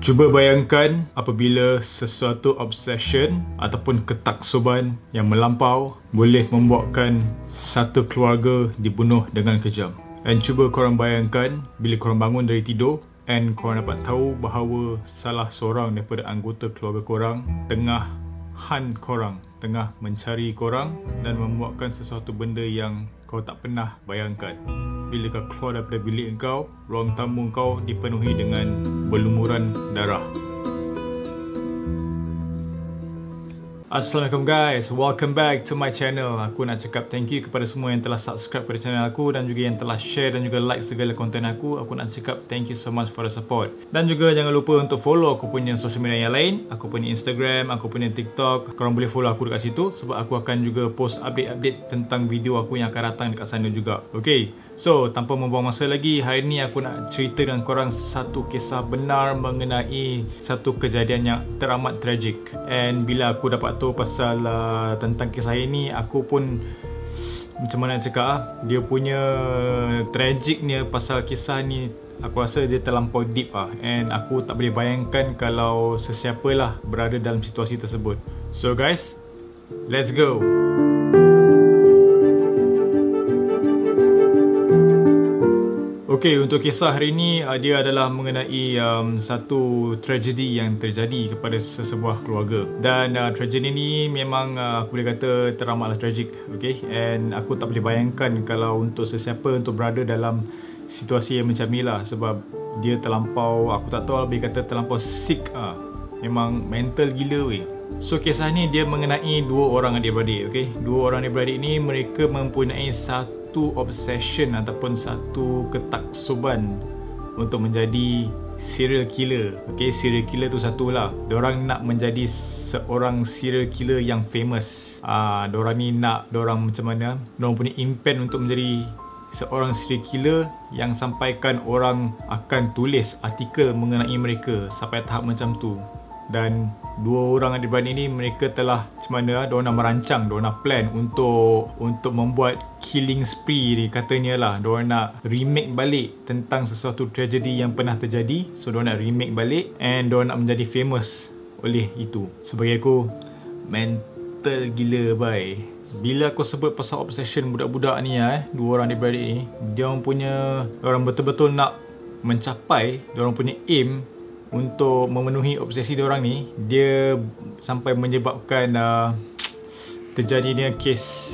Cuba bayangkan apabila sesuatu obsession ataupun ketaksuban yang melampau boleh membuatkan satu keluarga dibunuh dengan kejam. Dan cuba korang bayangkan bila korang bangun dari tidur and korang dapat tahu bahawa salah seorang daripada anggota keluarga korang tengah hunt korang, tengah mencari korang dan membuatkan sesuatu benda yang kau tak pernah bayangkan. Bila kau keluar daripada bilik kau, ruang tamu kau dipenuhi dengan berlumuran darah. Assalamualaikum guys, welcome back to my channel. Aku nak cakap thank you kepada semua yang telah subscribe pada channel aku dan juga yang telah share dan juga like segala konten aku. Aku nak cakap thank you so much for the support. Dan juga jangan lupa untuk follow aku punya social media yang lain. Aku punya Instagram, aku punya TikTok. Korang boleh follow aku dekat situ sebab aku akan juga post update-update tentang video aku yang akan datang dekat sana juga. Okay, so tanpa membuang masa lagi, hari ni aku nak cerita dengan korang satu kisah benar mengenai satu kejadian yang teramat tragik. And bila aku dapat tahu pasal tentang kisah ini, aku pun macam mana nak cakap, dia punya tragiknya pasal kisah ni aku rasa dia terlampau deep and aku tak boleh bayangkan kalau sesiapalah berada dalam situasi tersebut. So guys, let's go. Okay, untuk kisah hari ini dia adalah mengenai satu tragedi yang terjadi kepada sesebuah keluarga. Dan tragedi ini memang aku boleh kata teramatlah tragik. Okay, and aku tak boleh bayangkan kalau untuk sesiapa untuk berada dalam situasi yang macam ni lah. Sebab dia terlampau, aku tak tahu lebih kata terlampau sick memang mental gila weh. So kisah ni dia mengenai dua orang adik-beradik. Okay, dua orang adik-beradik ni mereka mempunyai satu obsession ataupun satu ketaksuban untuk menjadi serial killer. Okay, serial killer tu satulah. Diorang nak menjadi seorang serial killer yang famous. Diorang ni nak, diorang macam mana, diorang punya impen untuk menjadi seorang serial killer yang sampaikan orang akan tulis artikel mengenai mereka sampai tahap macam tu. Dan dua orang adik-beradik ni mereka telah macam mana, diorang nak merancang, diorang nak plan untuk membuat killing spree ni katanya lah. Diorang nak remake balik tentang sesuatu tragedi yang pernah terjadi. So diorang nak remake balik and diorang nak menjadi famous oleh itu. Sebagai aku, mental gila bye. Bila aku sebut pasal obsession budak-budak ni dua orang adik-beradik ni, diorang betul-betul nak mencapai, diorang punya aim untuk memenuhi obsesi diorang ni, dia sampai menyebabkan terjadinya kes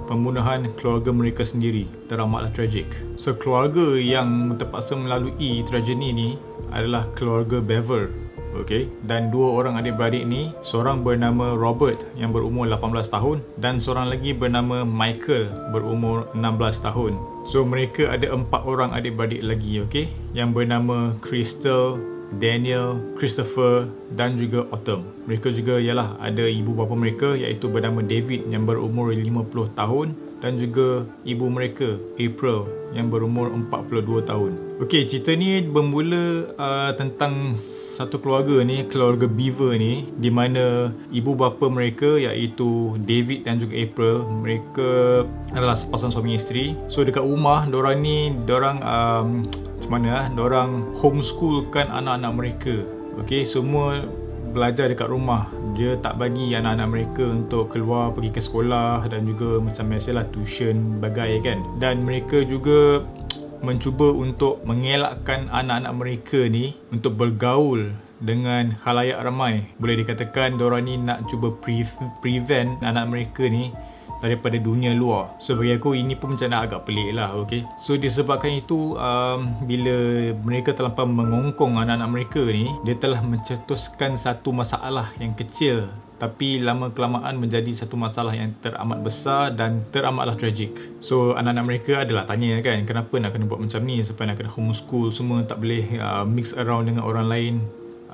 pembunuhan keluarga mereka sendiri. Teramatlah tragik. So keluarga yang terpaksa melalui tragedi ni adalah keluarga Bever. Okay, dan dua orang adik-beradik ni, seorang bernama Robert yang berumur 18 tahun dan seorang lagi bernama Michael berumur 16 tahun. So mereka ada 4 orang adik-beradik lagi, okay, yang bernama Crystal, Daniel, Christopher dan juga Autumn. Mereka juga ialah ada ibu bapa mereka iaitu bernama David yang berumur 50 tahun dan juga ibu mereka April yang berumur 42 tahun. Okey, cerita ni bermula tentang satu keluarga ni, keluarga Beaver ni, di mana ibu bapa mereka iaitu David dan juga April, mereka adalah sepasang suami isteri. So dekat rumah diorang ni, diorang macam mana diorang homeschoolkan anak-anak mereka. Okey, semua belajar dekat rumah. Dia tak bagi anak-anak mereka untuk keluar pergi ke sekolah dan juga macam biasalah tuition bagai kan. Dan mereka juga mencuba untuk mengelakkan anak-anak mereka ni untuk bergaul dengan khalayak ramai. Boleh dikatakan diorang ni nak cuba prevent anak mereka ni daripada dunia luar. So bagi aku ini pun macam agak pelik lah. Okay, so disebabkan itu bila mereka terlampau mengongkong anak-anak mereka ni, dia telah mencetuskan satu masalah yang kecil tapi lama kelamaan menjadi satu masalah yang teramat besar dan teramatlah tragik. So anak-anak mereka adalah tanya kan, kenapa nak kena buat macam ni, sampai nak kena homeschool semua, tak boleh mix around dengan orang lain.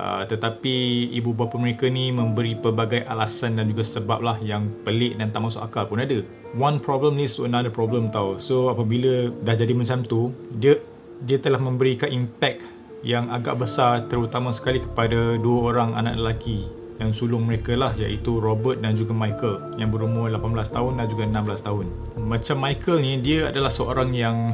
Tetapi ibu bapa mereka ni memberi pelbagai alasan dan juga sebab lah yang pelik dan tak masuk akal pun ada. One problem leads to another problem tau. So apabila dah jadi macam tu, dia telah memberikan impact yang agak besar, terutama sekali kepada dua orang anak lelaki yang sulung mereka lah, iaitu Robert dan juga Michael yang berumur 18 tahun dan juga 16 tahun. Macam Michael ni, dia adalah seorang yang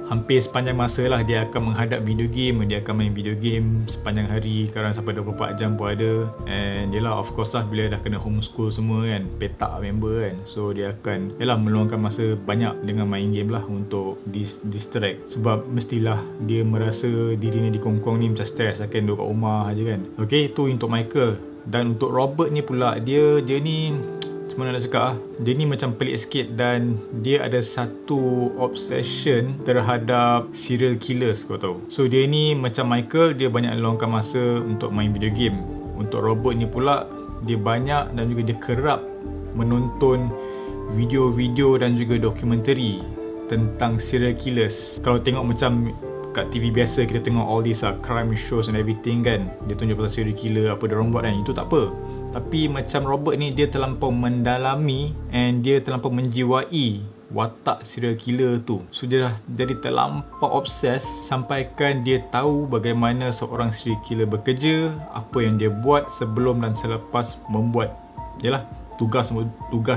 hampir sepanjang masa lah dia akan menghadap video game, dia akan main video game sepanjang hari, kadang sampai 24 jam pun ada. And yelah, of course lah, bila dah kena homeschool semua kan, petak member kan, so dia akan meluangkan masa banyak dengan main game lah untuk distract. Sebab mestilah dia merasa diri ni dikongkong ni macam stres, akan duduk kat rumah je kan. Okay, tu untuk Michael. Dan untuk Robert ni pula, dia ni macam mana nak cakap lah, dia ni macam pelik sikit dan dia ada satu obsession terhadap serial killers, kau tahu. So dia ni macam Michael, dia banyak luangkan masa untuk main video game. Untuk Robert ni pula, dia banyak dan juga dia kerap menonton video-video dan juga dokumentari tentang serial killers. Kalau tengok macam kat TV biasa, kita tengok all these crime shows and everything kan, dia tunjuk pasal serial killer, apa dia orang buat kan, itu tak apa. Tapi macam Robert ni, dia terlampau mendalami and dia terlampau menjiwai watak serial killer tu. So dia dah jadi terlampau obses sampaikan dia tahu bagaimana seorang serial killer bekerja, apa yang dia buat sebelum dan selepas membuat tugas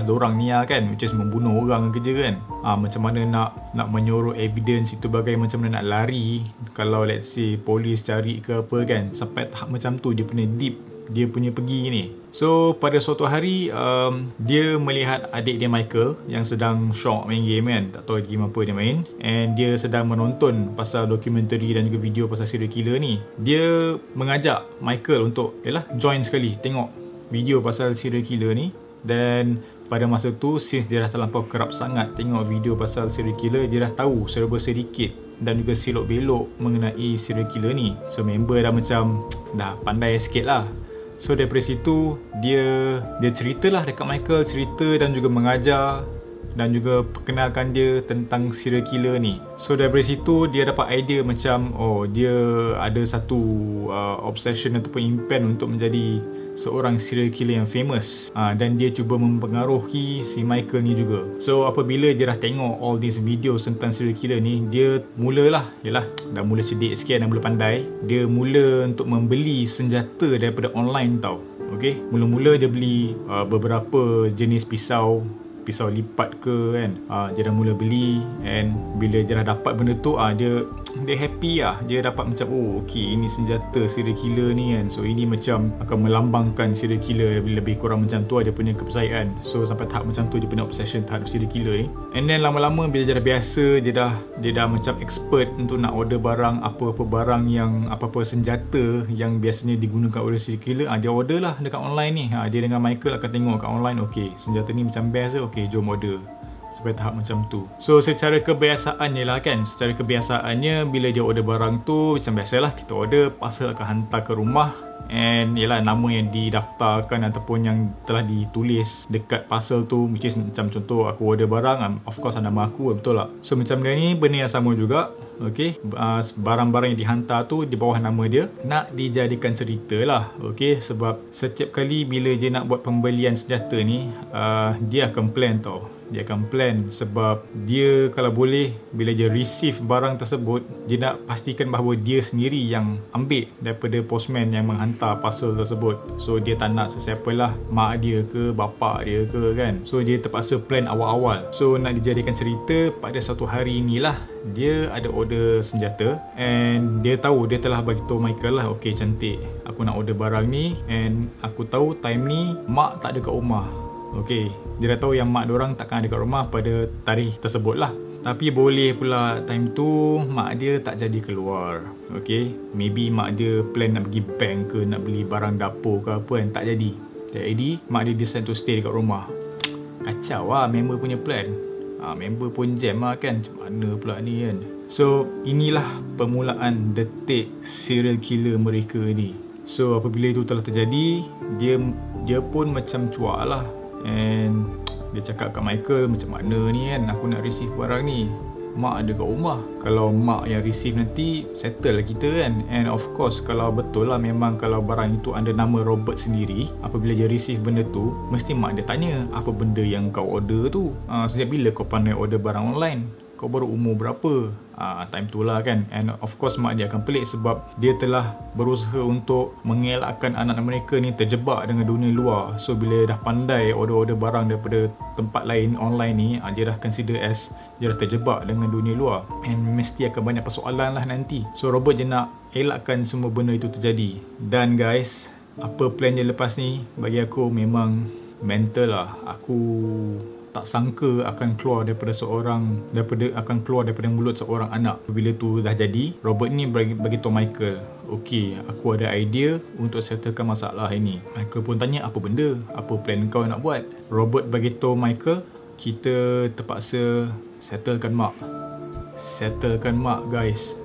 diorang ni kan, which is membunuh orang kerja kan. Macam mana nak menyorok evidence itu, bagai macam mana nak lari kalau let's say polis cari ke apa kan, sampai tahap macam tu dia punya deep, dia punya pergi ni. So pada suatu hari dia melihat adik dia Michael yang sedang syok main game kan, tak tahu game apa dia main, and dia sedang menonton pasal dokumentari dan juga video pasal serial killer ni. Dia mengajak Michael untuk join sekali tengok video pasal serial killer ni. Dan pada masa tu, since dia dah terlampau kerap sangat tengok video pasal serial killer, dia dah tahu serba sedikit dan juga silok belok mengenai serial killer ni. So member dah macam dah pandai sikit lah. So daripada situ dia ceritalah dekat Michael, cerita dan juga mengajar dan juga perkenalkan dia tentang serial killer ni. So daripada situ dia dapat idea macam, oh, dia ada satu obsession ataupun impian untuk menjadi seorang serial killer yang famous, dan dia cuba mempengaruhi si Michael ni juga. So apabila dia dah tengok all these videos tentang serial killer ni, dia mulalah, dah mula cerdik sikit, dah mula pandai. Dia mula untuk membeli senjata daripada online tau. Okay, mula-mula dia beli beberapa jenis pisau lipat ke kan, dia dah mula beli. And bila dia dah dapat benda tu, dia happy lah. Dia dapat macam, oh okay, ini senjata serial killer ni kan, so ini macam akan melambangkan serial killer, lebih kurang macam tu dia punya kepercayaan. So sampai tahap macam tu dia punya obsession terhadap serial killer ni. And then lama-lama bila dia dah biasa, dia dah macam expert untuk nak order barang, apa-apa barang yang, apa-apa senjata yang biasanya digunakan oleh serial killer, dia order lah dekat online ni. Dia dengan Michael akan tengok kat online, okay, senjata ni macam best, okay, jom order. Sampai tahap macam tu. So secara kebiasaannya lah kan, secara kebiasaannya bila dia order barang tu, macam biasalah kita order, parcel akan hantar ke rumah. And nama yang didaftarkan ataupun yang telah ditulis dekat parcel tu, which is macam contoh aku order barang, of course nama aku, betul tak? So macam dia ni, benda yang sama juga. Okay, barang-barang yang dihantar tu di bawah nama dia, nak dijadikan cerita lah. Okay, sebab setiap kali bila dia nak buat pembelian senjata ni, dia akan plan tau. Dia akan plan sebab dia kalau boleh, bila dia receive barang tersebut, dia nak pastikan bahawa dia sendiri yang ambil daripada postman yang menghantar parcel tersebut. So dia tak nak sesiapa lah, mak dia ke, bapak dia ke kan. So dia terpaksa plan awal-awal. So nak dijadikan cerita, pada satu hari inilah dia ada order senjata. And dia tahu, dia telah beritahu Michael lah, okay cantik, aku nak order barang ni, and aku tahu time ni mak tak ada kat rumah. Okay, dia dah tahu yang mak diorang takkan ada kat rumah pada tarikh tersebut lah. Tapi boleh pula time tu mak dia tak jadi keluar. Okay, maybe mak dia plan nak pergi bank ke, nak beli barang dapur ke apa kan, tak jadi. Jadi mak dia decide to stay dekat rumah. Kacau lah member punya plan. Member pun jam lah kan, macam mana pula ni kan. So inilah permulaan detik serial killer mereka ni. So apabila itu telah terjadi, dia pun macam cuak lah. And dia cakap kat Michael, macam mana ni kan, aku nak receive barang ni, mak ada kat rumah. Kalau mak yang receive nanti, settle lah kita kan. And of course, kalau betul lah memang kalau barang itu under nama Robert sendiri, apabila dia receive benda tu, mesti mak dia tanya, apa benda yang kau order tu? Sejak bila kau pandai order barang online? kau baru umur berapa? Time tu lah kan. And of course mak dia akan pelik sebab dia telah berusaha untuk mengelakkan anak mereka ni terjebak dengan dunia luar. So bila dah pandai order-order barang daripada tempat lain online ni, dia dah consider as dia dah terjebak dengan dunia luar. And mesti akan banyak persoalan lah nanti. So Robert dia nak elakkan semua benda itu terjadi. Dan guys, apa plan dia lepas ni bagi aku memang mental lah. Aku tak sangka akan keluar daripada mulut seorang anak. Bila tu dah jadi, Robert ni bagi tahu Michael, "Okey, aku ada idea untuk settlekan masalah ini." Michael pun tanya, "Apa benda? Apa plan kau nak buat?" Robert bagi tahu Michael, "Kita terpaksa settlekan mak." Settlekan mak guys.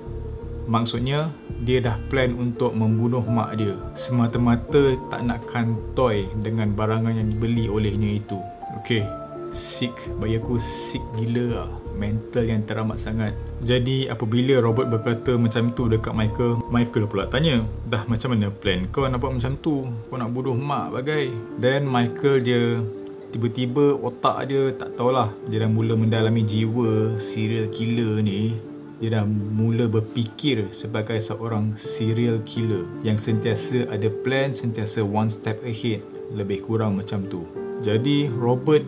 Maksudnya dia dah plan untuk membunuh mak dia semata-mata tak nak kantoi dengan barangan yang dibeli olehnya itu. Okey, sick. Bagi aku sick gila lah. Mental yang teramat sangat. Jadi apabila Robert berkata macam tu dekat Michael pula tanya, "Dah macam mana plan kau nak buat macam tu? Kau nak bunuh mak bagai?" Dan Michael dia tiba-tiba otak dia tak tahulah, dia dah mula mendalami jiwa serial killer ni. Dia dah mula berfikir sebagai seorang serial killer yang sentiasa ada plan, sentiasa one step ahead. Lebih kurang macam tu. Jadi Robert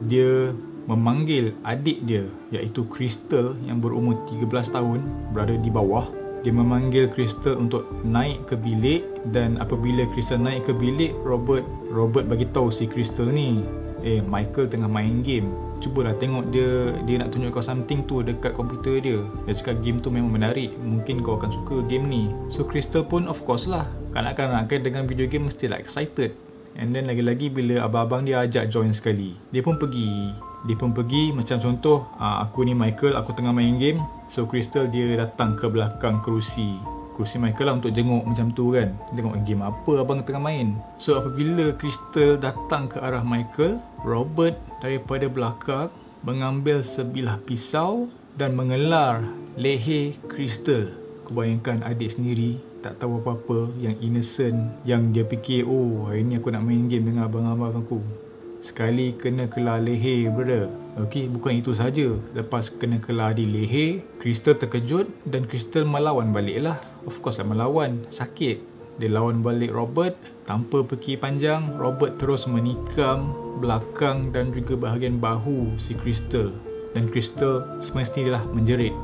dia memanggil adik dia iaitu Crystal yang berumur 13 tahun, berada di bawah. Dia memanggil Crystal untuk naik ke bilik, dan apabila Crystal naik ke bilik, Robert bagi tahu si Crystal ni, Michael tengah main game. Cubalah tengok dia nak tunjuk kau something tu dekat komputer dia. Dia cakap game tu memang menarik, mungkin kau akan suka game ni. So Crystal pun of course lah, kanak-kanak kan dengan video game mestilah excited. And then lagi-lagi bila abang-abang dia ajak join sekali, dia pun pergi macam contoh, aku ni Michael, aku tengah main game. So Crystal dia datang ke belakang kerusi Michael lah untuk jenguk macam tu kan. Tengok game apa abang tengah main. So apabila Crystal datang ke arah Michael, Robert daripada belakang mengambil sebilah pisau dan mengelar leher Crystal. Kau bayangkan adik sendiri tak tahu apa-apa, yang innocent, yang dia fikir, "Oh, hari ni aku nak main game dengan abang-abang aku." Sekali kena kelar leher, brother. Okey, bukan itu saja. Lepas kena kelar di leher, Crystal terkejut dan Crystal melawan balik lah. Of course lah melawan, sakit. Dia lawan balik Robert. Tanpa fikir panjang, Robert terus menikam belakang dan juga bahagian bahu si Crystal. Dan Crystal semestilah menjerit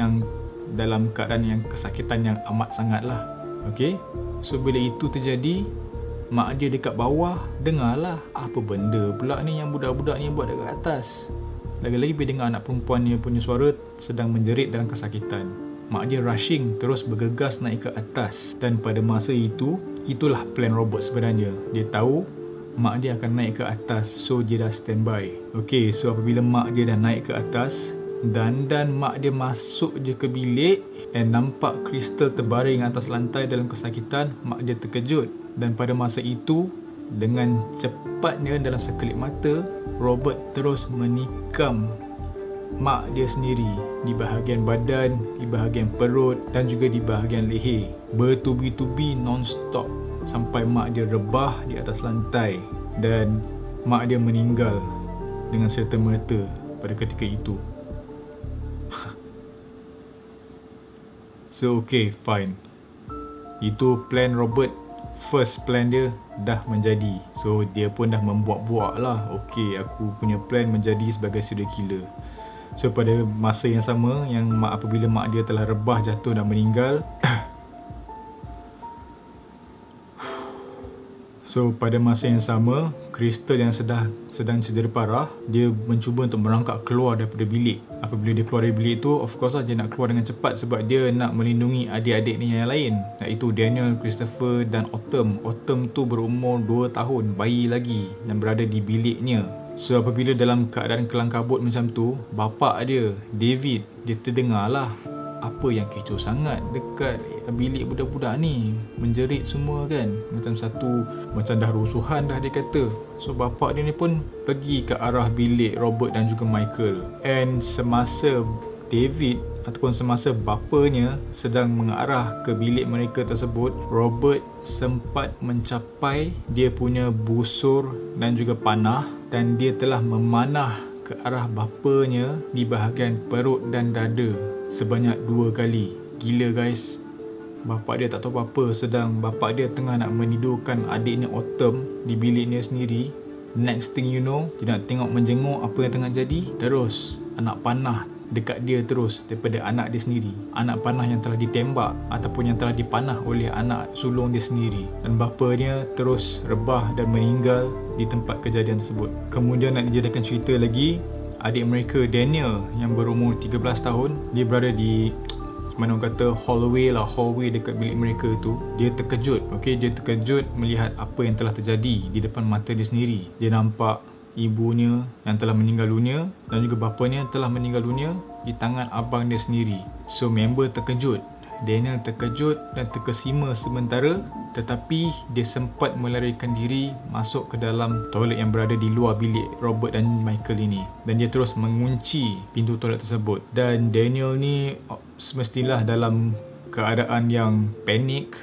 yang dalam keadaan yang kesakitan yang amat sangat lah. Okey, so bila itu terjadi, mak dia dekat bawah dengarlah apa benda pula ni yang budak-budak ni buat dekat atas. Lagi-lagi bila dengar anak perempuan ni punya suara sedang menjerit dalam kesakitan, mak dia rushing terus bergegas naik ke atas. Dan pada masa itu, itulah plan Robert sebenarnya. Dia tahu mak dia akan naik ke atas, so dia dah standby. Okey, so apabila mak dia dah naik ke atas, dan mak dia masuk je ke bilik dan nampak Crystal terbaring atas lantai dalam kesakitan, mak dia terkejut. Dan pada masa itu, dengan cepatnya dalam sekelip mata, Robert terus menikam mak dia sendiri di bahagian badan, di bahagian perut dan juga di bahagian leher, bertubi-tubi non-stop sampai mak dia rebah di atas lantai dan mak dia meninggal dengan serta-merta pada ketika itu. So okay, fine. Itu plan Robert. First plan dia dah menjadi. So dia pun dah membuat-buat lah, okay, aku punya plan menjadi sebagai serial killer. So pada masa yang sama, apabila mak dia telah rebah, jatuh dan meninggal, so pada masa yang sama, Crystal yang sedang cedera parah, dia mencuba untuk merangkak keluar daripada bilik. Apabila dia keluar dari bilik tu, of course lah dia nak keluar dengan cepat sebab dia nak melindungi adik-adik ni yang lain, iaitu Daniel, Christopher dan Autumn. Autumn tu berumur 2 tahun, bayi lagi yang berada di biliknya. So apabila dalam keadaan kelang kabut macam tu, bapak dia, David, dia terdengar lah apa yang kecoh sangat dekat bilik budak-budak ni, menjerit semua kan, macam dah rusuhan dah, dia kata. So bapak dia ni pun pergi ke arah bilik Robert dan juga Michael. And semasa David ataupun semasa bapanya sedang mengarah ke bilik mereka tersebut, Robert sempat mencapai dia punya busur dan juga panah, dan dia telah memanah ke arah bapanya di bahagian perut dan dada sebanyak 2 kali. Gila guys. Bapak dia tak tahu apa-apa, sedang bapak dia tengah nak menidurkan adiknya Autumn di biliknya sendiri. Next thing you know, dia nak tengok menjenguk apa yang tengah jadi. Terus anak panah dekat dia terus daripada anak dia sendiri. Anak panah yang telah ditembak ataupun yang telah dipanah oleh anak sulung dia sendiri. Dan bapanya terus rebah dan meninggal di tempat kejadian tersebut. Kemudian nak dijadikan cerita lagi, adik mereka Daniel yang berumur 13 tahun, dia berada di mana orang kata hallway dekat bilik mereka tu. Dia terkejut, dia terkejut melihat apa yang telah terjadi di depan mata dia sendiri. Dia nampak ibunya yang telah meninggal dunia dan juga bapanya telah meninggal dunia di tangan abang dia sendiri. So member terkejut, Daniel terkejut dan terkesima sementara, tetapi dia sempat melarikan diri masuk ke dalam toilet yang berada di luar bilik Robert dan Michael ini, dan dia terus mengunci pintu toilet tersebut. Dan Daniel ni semestilah dalam keadaan yang panik,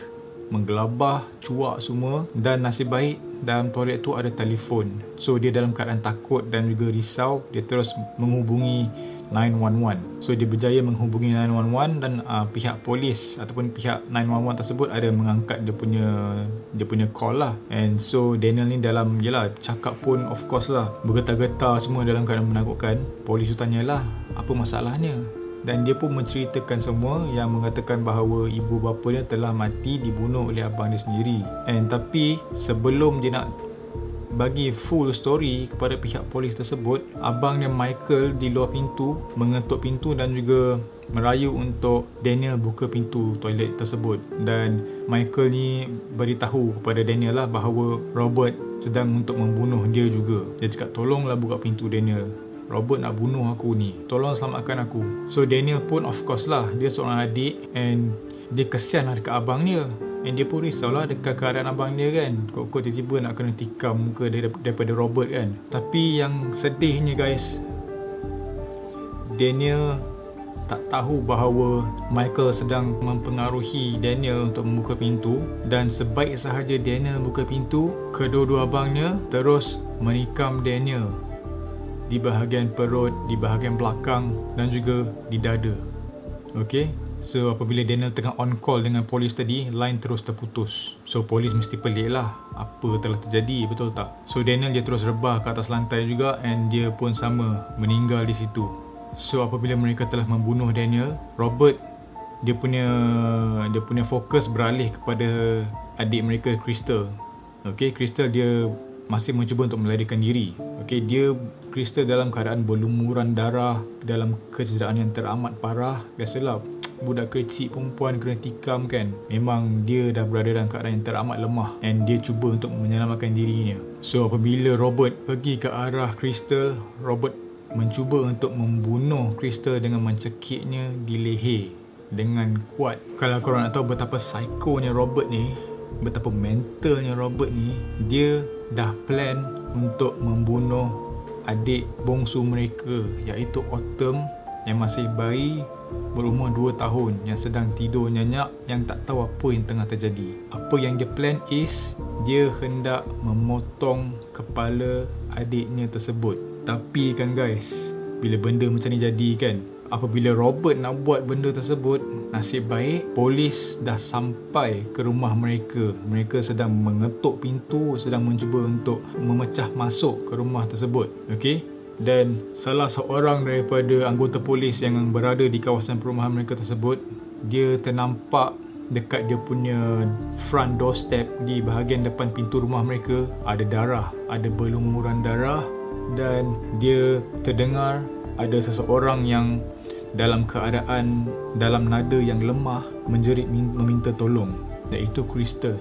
menggelabah, cuak semua, dan nasib baik dalam toilet tu ada telefon. So dia dalam keadaan takut dan juga risau, dia terus menghubungi 911. So dia berjaya menghubungi 911 dan pihak polis ataupun pihak 911 tersebut ada mengangkat dia punya call lah. And so Daniel ni dalam, yelah, cakap pun of course lah bergetar-getar semua dalam keadaan menakutkan. Polis tu tanyalah apa masalahnya, dan dia pun menceritakan semua yang mengatakan bahawa ibu bapa dia telah mati dibunuh oleh abang dia sendiri. And tapi sebelum dia nak bagi full story kepada pihak polis tersebut, abang dia Michael di luar pintu mengetuk pintu dan juga merayu untuk Daniel buka pintu toilet tersebut. Dan Michael ni beritahu kepada Daniel lah bahawa Robert sedang untuk membunuh dia juga. Dia cakap, tolonglah buka pintu Daniel, Robert nak bunuh aku ni, tolong selamatkan aku. So Daniel pun of course lah, dia seorang adik and dia kesian lah dekat abang dia. And dia pun risaulah dekat keadaan abang dia kan. Kok tiba-tiba nak kena tikam muka daripada Robert kan. Tapi yang sedihnya guys, Daniel tak tahu bahawa Michael sedang mempengaruhi Daniel untuk membuka pintu. Dan sebaik sahaja Daniel buka pintu, kedua-dua abangnya terus menikam Daniel di bahagian perut, di bahagian belakang dan juga di dada. So apabila Daniel tengah on call dengan polis tadi, line terus terputus. So polis mesti pelik lah apa telah terjadi, betul tak? So Daniel dia terus rebah ke atas lantai juga, and dia pun sama meninggal di situ. So apabila mereka telah membunuh Daniel, Robert dia punya fokus beralih kepada adik mereka Crystal. Crystal dia masih mencuba untuk melarikan diri. Crystal dalam keadaan berlumuran darah, dalam kecederaan yang teramat parah. Biasalah budak kecil perempuan kena tikam kan, memang dia dah berada dalam keadaan yang teramat lemah, and dia cuba untuk menyelamatkan dirinya. So apabila Robert pergi ke arah Crystal, Robert mencuba untuk membunuh Crystal dengan mencekiknya di leher dengan kuat. Kalau korang nak tahu betapa psikonya Robert ni, betapa mentalnya Robert ni, dia dah plan untuk membunuh adik bongsu mereka, iaitu Autumn yang masih bayi berumur 2 tahun yang sedang tidur nyenyak, yang tak tahu apa yang tengah terjadi. Apa yang dia plan is, dia hendak memotong kepala adiknya tersebut. Tapi kan guys, bila benda macam ni jadi kan, apabila Robert nak buat benda tersebut, nasib baik polis dah sampai ke rumah mereka. Mereka sedang mengetuk pintu, sedang mencuba untuk memecah masuk ke rumah tersebut. Dan salah seorang daripada anggota polis yang berada di kawasan perumahan mereka tersebut, dia ternampak dekat dia punya front doorstep, di bahagian depan pintu rumah mereka, ada darah, ada berlumuran darah, dan dia terdengar ada seseorang yang dalam keadaan, dalam nada yang lemah, menjerit meminta tolong, iaitu Crystal.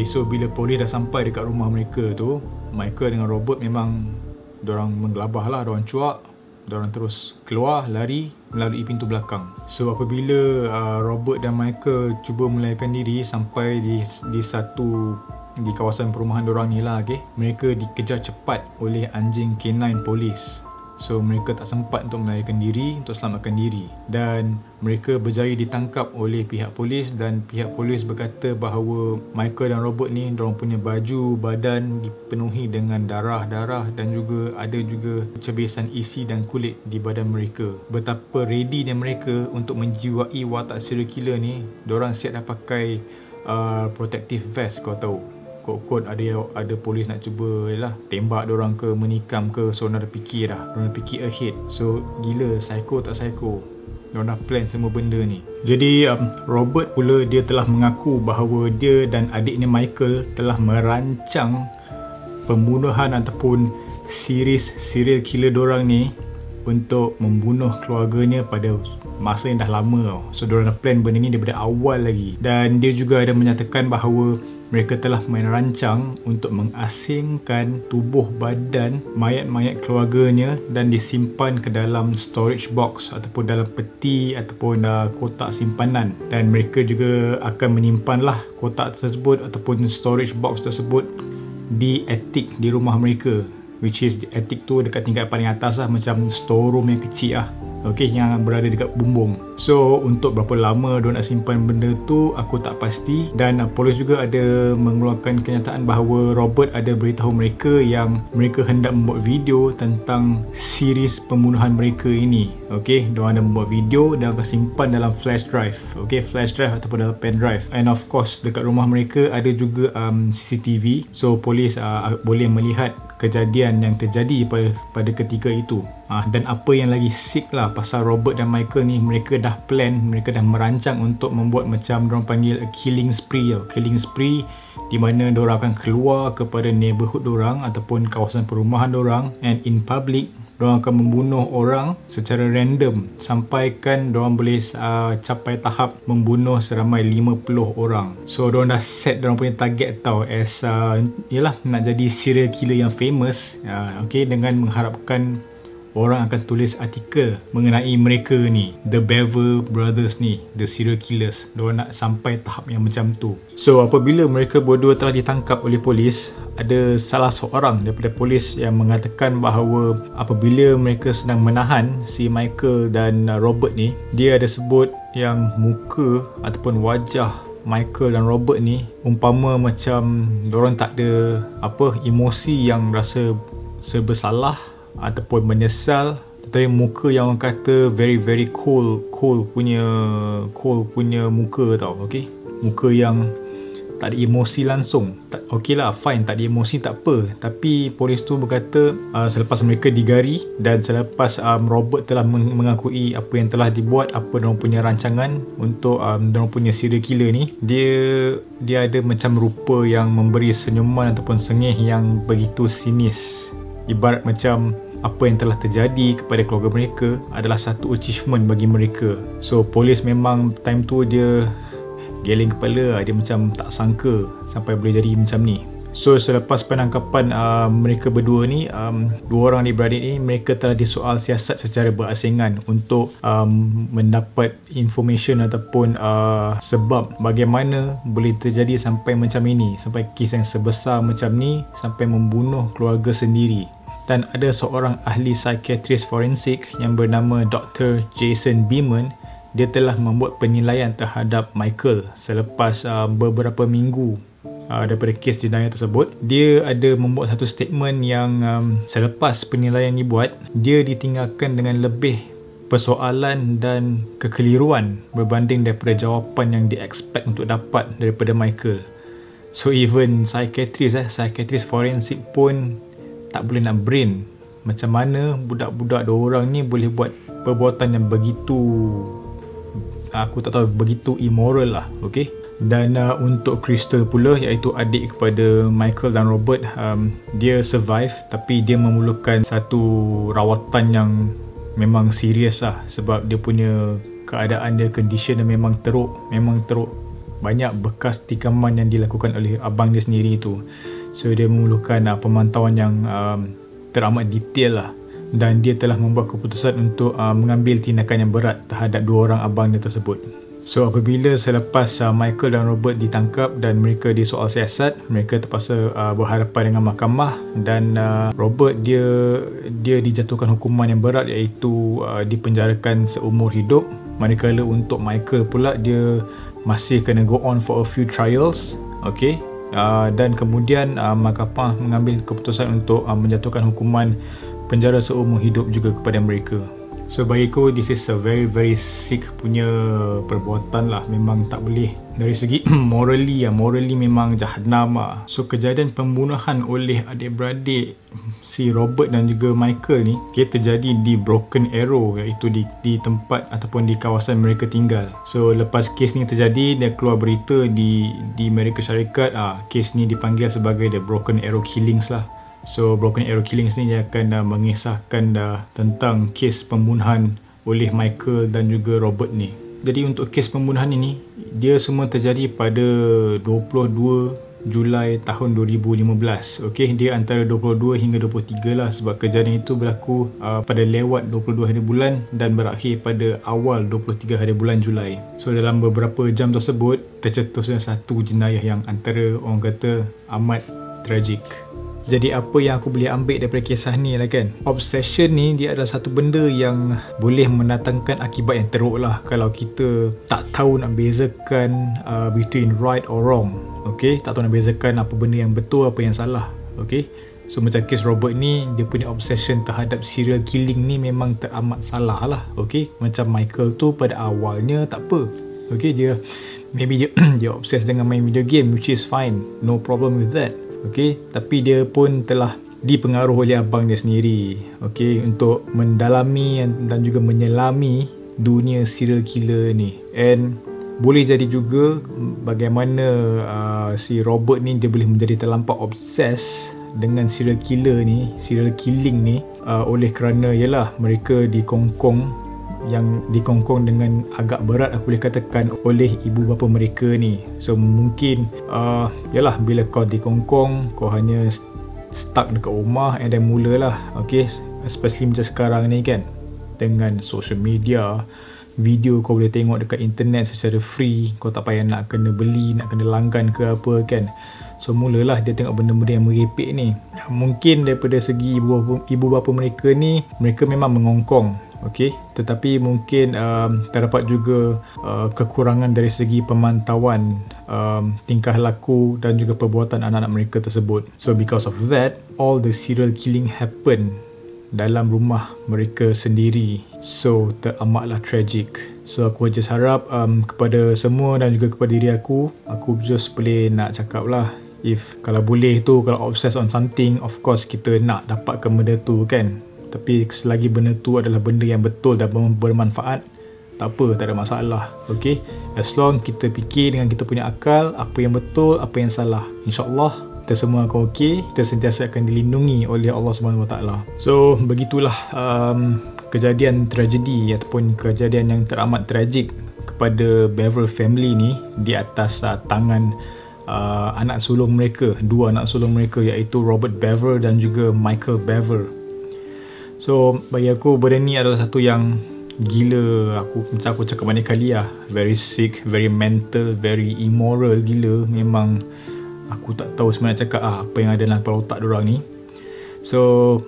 So bila polis dah sampai dekat rumah mereka tu, Michael dengan Robert memang diorang menggelabah lah, diorang cuak, diorang terus keluar, lari melalui pintu belakang. So apabila Robert dan Michael cuba melarikan diri sampai di kawasan perumahan diorang ni lah, mereka dikejar cepat oleh anjing K9 polis. So mereka tak sempat untuk melarikan diri, untuk selamatkan diri, dan mereka berjaya ditangkap oleh pihak polis. Dan pihak polis berkata bahawa Michael dan Robert ni, diorang punya baju badan dipenuhi dengan darah-darah dan juga ada juga cebisan isi dan kulit di badan mereka. Betapa ready mereka untuk menjiwai watak serial killer ni. Diorang siap dah pakai protective vest, kau tahu. Kot-kot ada polis nak cuba lah tembak diorang ke, menikam ke. So diorang dah fikir dah, diorang fikir ahead. So gila, psycho tak psycho, diorang dah plan semua benda ni. Jadi Robert pula, dia telah mengaku bahawa dia dan adiknya Michael telah merancang pembunuhan ataupun series serial killer diorang ni untuk membunuh keluarganya pada masa yang dah lama tau. So diorang dah plan benda ni daripada awal lagi. Dan dia juga ada menyatakan bahawa mereka telah merancang untuk mengasingkan tubuh badan mayat-mayat keluarganya dan disimpan ke dalam storage box ataupun dalam peti ataupun kotak simpanan. Dan mereka juga akan menyimpanlah kotak tersebut ataupun storage box tersebut di attic di rumah mereka, which is attic tu dekat tingkat paling atas lah, macam storeroom yang kecil lah, okay, yang berada dekat bumbung. So untuk berapa lama diorang nak simpan benda tu aku tak pasti. Dan polis juga ada mengeluarkan kenyataan bahawa Robert ada beritahu mereka yang mereka hendak membuat video tentang series pembunuhan mereka ini. Okay, diorang ada membuat video dan akan simpan dalam flash drive, okay, flash drive ataupun dalam pen drive. And of course dekat rumah mereka ada juga CCTV. So polis boleh melihat kejadian yang terjadi pada ketika itu. Dan apa yang lagi sick lah pasal Robert dan Michael ni, mereka dah plan, mereka dah merancang untuk membuat macam diorang panggil a killing spree tau. Killing spree di mana diorang akan keluar kepada neighborhood diorang ataupun kawasan perumahan diorang, and in public diorang akan membunuh orang secara random sampaikan diorang boleh capai tahap membunuh seramai 50 orang. So diorang dah set diorang punya target tau as yalah, nak jadi serial killer yang famous, okay, dengan mengharapkan orang akan tulis artikel mengenai mereka ni, The Bever Brothers ni, the serial killers. Diorang nak sampai tahap yang macam tu. So apabila mereka berdua telah ditangkap oleh polis, ada salah seorang daripada polis yang mengatakan bahawa apabila mereka sedang menahan si Michael dan Robert ni, dia ada sebut yang muka ataupun wajah Michael dan Robert ni umpama macam diorang tak ada emosi yang rasa bersalah ataupun menyesal, tetapi muka yang orang kata very cool punya muka tau, okay? Muka yang tak ada emosi langsung. Okay lah, fine, tak ada emosi tak apa. Tapi polis tu berkata selepas mereka digari dan selepas Robert telah mengakui apa yang telah dibuat, apa diorang punya rancangan untuk diorang punya serial killer ni, dia ada macam rupa yang memberi senyuman ataupun sengih yang begitu sinis. Ibarat macam apa yang telah terjadi kepada keluarga mereka adalah satu achievement bagi mereka. So polis memang time tu dia geleng kepala, dia macam tak sangka sampai boleh jadi macam ni. So selepas penangkapan mereka berdua ni, dua orang adik-beradik ni, mereka telah disoal siasat secara berasingan untuk mendapat information ataupun sebab bagaimana boleh terjadi sampai macam ini, sampai kes yang sebesar macam ni, sampai membunuh keluarga sendiri. Dan ada seorang ahli psikiatris forensik yang bernama Dr. Jason Beeman. Dia telah membuat penilaian terhadap Michael selepas beberapa minggu daripada kes jenayah tersebut. Dia ada membuat satu statement yang selepas penilaian dibuat, dia ditinggalkan dengan lebih persoalan dan kekeliruan berbanding daripada jawapan yang dia expect untuk dapat daripada Michael. So even psikiatris forensik pun tak boleh nak brain macam mana budak-budak dua orang ni boleh buat perbuatan yang begitu, aku tak tahu, begitu immoral lah, okay? Dan untuk Crystal pula, iaitu adik kepada Michael dan Robert, dia survive tapi dia memerlukan satu rawatan yang memang serius lah, sebab dia punya keadaan dia, condition dia memang teruk. Banyak bekas tikaman yang dilakukan oleh abang dia sendiri tu. So dia memerlukan pemantauan yang teramat detail lah. Dan dia telah membuat keputusan untuk mengambil tindakan yang berat terhadap dua orang abang dia tersebut. So apabila selepas Michael dan Robert ditangkap dan mereka disoal siasat, mereka terpaksa berhadapan dengan mahkamah, dan Robert dia dijatuhkan hukuman yang berat, iaitu dipenjarakan seumur hidup, manakala untuk Michael pula dia masih kena go on for a few trials. Okay, dan kemudian mahkamah mengambil keputusan untuk menjatuhkan hukuman penjara seumur hidup juga kepada mereka. So bagiku, this is a very very sick punya perbuatan lah. Memang tak boleh. Dari segi morally memang jahanam lah. So kejadian pembunuhan oleh adik-beradik si Robert dan juga Michael ni terjadi di Broken Arrow, iaitu di tempat ataupun di kawasan mereka tinggal. So lepas kes ni terjadi, dia keluar berita di Amerika Syarikat, kes ni dipanggil sebagai The Broken Arrow Killings lah. So Broken Arrow Killings ni dia akan mengisahkan tentang kes pembunuhan oleh Michael dan juga Robert ni. Jadi untuk kes pembunuhan ini, dia semua terjadi pada 22 Julai tahun 2015. Okay, dia antara 22 hingga 23 lah, sebab kejadian itu berlaku pada lewat 22 hari bulan dan berakhir pada awal 23 hari bulan Julai. So dalam beberapa jam tersebut tercetusnya satu jenayah yang antara orang kata amat tragik. Jadi apa yang aku boleh ambil daripada kisah ni lah kan, obsession ni dia adalah satu benda yang boleh mendatangkan akibat yang teruk lah kalau kita tak tahu nak bezakan between right or wrong. Okay, tak tahu nak bezakan apa benda yang betul, apa yang salah. Okay, so macam kes Robert ni, dia punya obsession terhadap serial killing ni memang teramat salah lah. Okay, macam Michael tu pada awalnya tak apa. Okay, dia obses dengan main video game, which is fine, no problem with that. Okay, tapi dia pun telah dipengaruh oleh abang dia sendiri, okay, untuk mendalami dan juga menyelami dunia serial killer ni. And boleh jadi juga bagaimana si Robert ni dia boleh menjadi terlampau obses dengan serial killing ni oleh kerana yalah mereka dikongkong dengan agak berat, aku boleh katakan, oleh ibu bapa mereka ni. So mungkin yalah, bila kau dikongkong, kau hanya stuck dekat rumah and then mulalah, okay, especially macam sekarang ni kan, dengan social media, video kau boleh tengok dekat internet secara free, kau tak payah nak kena beli, nak kena langgan ke apa kan. So mulalah dia tengok benda-benda yang merepek ni. Mungkin daripada segi ibu bapa mereka ni, mereka memang mengongkong, okay, tetapi mungkin terdapat juga kekurangan dari segi pemantauan tingkah laku dan juga perbuatan anak-anak mereka tersebut. So because of that, all the serial killing happen dalam rumah mereka sendiri. So teramatlah tragic. So aku just harap kepada semua dan juga kepada diri aku just boleh nak cakap lah, kalau boleh tu, kalau obsess on something, of course kita nak dapatkan benda tu kan. Tapi selagi benda tu adalah benda yang betul dan bermanfaat, tak apa, tak ada masalah. Okay, as long kita fikir dengan kita punya akal, apa yang betul, apa yang salah, InsyaAllah kita semua akan okay. Kita sentiasa akan dilindungi oleh Allah SWT. So begitulah kejadian tragedi ataupun kejadian yang teramat tragik kepada Bever family ni di atas tangan anak sulung mereka, dua anak sulung mereka, iaitu Robert Bever dan juga Michael Bever. So bagi aku benda ni adalah satu yang gila. Macam aku cakap banyak kali lah, very sick, very mental, very immoral gila. Memang aku tak tahu sebenarnya cakap apa yang ada dalam kepala otak diorang ni. So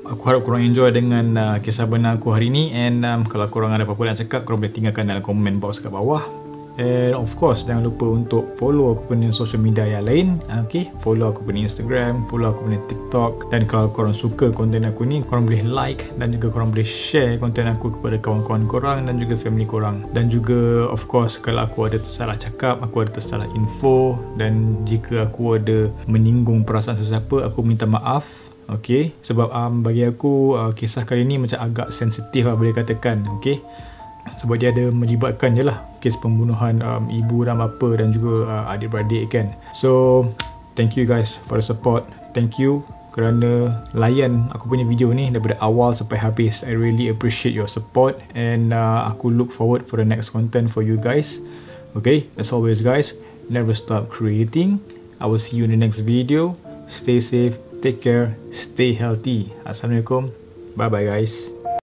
aku harap korang enjoy dengan kisah benar aku hari ni. And kalau korang ada apa-apa nak cakap, korang boleh tinggalkan dalam komen box kat bawah. And of course jangan lupa untuk follow aku punya social media yang lain. Okay, follow aku punya Instagram, follow aku punya TikTok. Dan kalau korang suka konten aku ni, korang boleh like dan juga korang boleh share konten aku kepada kawan-kawan korang dan juga family korang. Dan juga of course kalau aku ada tersalah cakap, aku ada tersalah info, dan jika aku ada menyinggung perasaan sesiapa, aku minta maaf. Okay, sebab bagi aku kisah kali ni macam agak sensitif lah boleh katakan. Okay, sebab dia ada melibatkan je lah kes pembunuhan ibu dan bapa dan juga adik-beradik kan. So thank you guys for the support. Thank you kerana layan aku punya video ni daripada awal sampai habis. I really appreciate your support. And aku look forward for the next content for you guys. Okay, as always guys, never stop creating. I will see you in the next video. Stay safe, take care, stay healthy. Assalamualaikum. Bye bye guys.